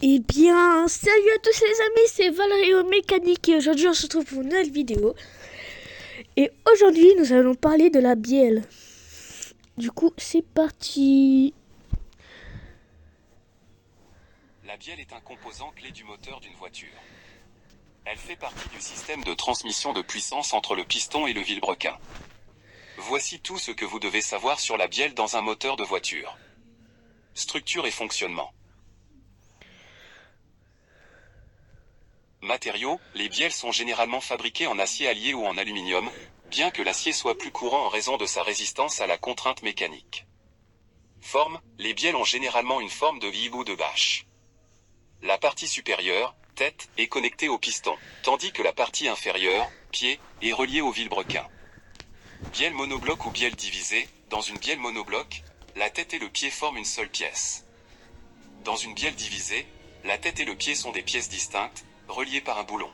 Eh bien, salut à tous les amis, c'est Valerio Mécanique et aujourd'hui on se retrouve pour une nouvelle vidéo. Et aujourd'hui nous allons parler de la bielle. Du coup, c'est parti. La bielle est un composant clé du moteur d'une voiture. Elle fait partie du système de transmission de puissance entre le piston et le vilebrequin. Voici tout ce que vous devez savoir sur la bielle dans un moteur de voiture. Structure et fonctionnement. Matériaux, les bielles sont généralement fabriquées en acier allié ou en aluminium, bien que l'acier soit plus courant en raison de sa résistance à la contrainte mécanique. Forme, les bielles ont généralement une forme de V ou de bâche. La partie supérieure, tête, est connectée au piston, tandis que la partie inférieure, pied, est reliée au vilebrequin. Bielle monobloc ou bielle divisée, dans une bielle monobloc, la tête et le pied forment une seule pièce. Dans une bielle divisée, la tête et le pied sont des pièces distinctes, reliées par un boulon.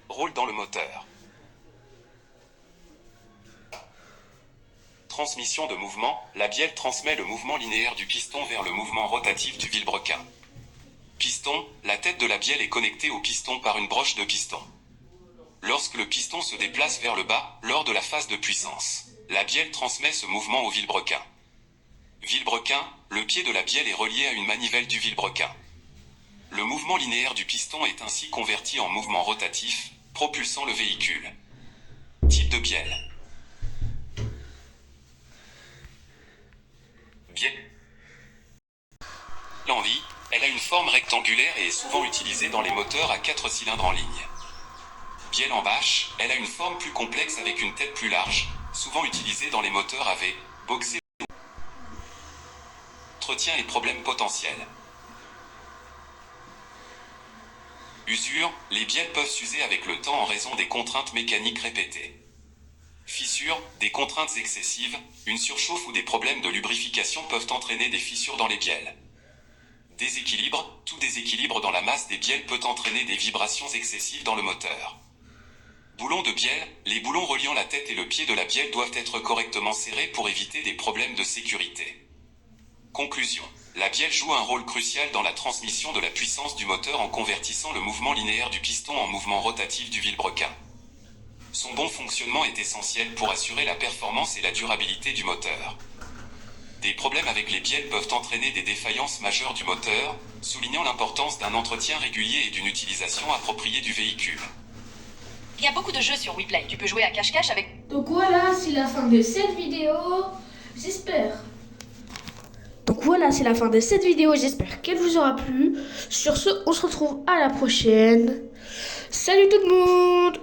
Rôle dans le moteur. Transmission de mouvement, la bielle transmet le mouvement linéaire du piston vers le mouvement rotatif du vilebrequin. Piston, la tête de la bielle est connectée au piston par une broche de piston. Lorsque le piston se déplace vers le bas, lors de la phase de puissance, la bielle transmet ce mouvement au vilebrequin. Vilebrequin, le pied de la bielle est relié à une manivelle du vilebrequin. Le mouvement linéaire du piston est ainsi converti en mouvement rotatif, propulsant le véhicule. Type de bielle. Bielle en vie, elle a une forme rectangulaire et est souvent utilisée dans les moteurs à 4 cylindres en ligne. Bielle en bâche, elle a une forme plus complexe avec une tête plus large, souvent utilisée dans les moteurs AV, boxés. Entretien et problèmes potentiels. Usure, les bielles peuvent s'user avec le temps en raison des contraintes mécaniques répétées. Fissures, des contraintes excessives, une surchauffe ou des problèmes de lubrification peuvent entraîner des fissures dans les bielles. Déséquilibre, tout déséquilibre dans la masse des bielles peut entraîner des vibrations excessives dans le moteur. Boulons de bielle, les boulons reliant la tête et le pied de la bielle doivent être correctement serrés pour éviter des problèmes de sécurité. Conclusion. La bielle joue un rôle crucial dans la transmission de la puissance du moteur en convertissant le mouvement linéaire du piston en mouvement rotatif du vilebrequin. Son bon fonctionnement est essentiel pour assurer la performance et la durabilité du moteur. Des problèmes avec les bielles peuvent entraîner des défaillances majeures du moteur, soulignant l'importance d'un entretien régulier et d'une utilisation appropriée du véhicule. Il y a beaucoup de jeux sur WePlay. Tu peux jouer à cache-cache avec... Donc voilà, c'est la fin de cette vidéo. J'espère. Donc voilà, c'est la fin de cette vidéo. J'espère qu'elle vous aura plu. Sur ce, on se retrouve à la prochaine. Salut tout le monde!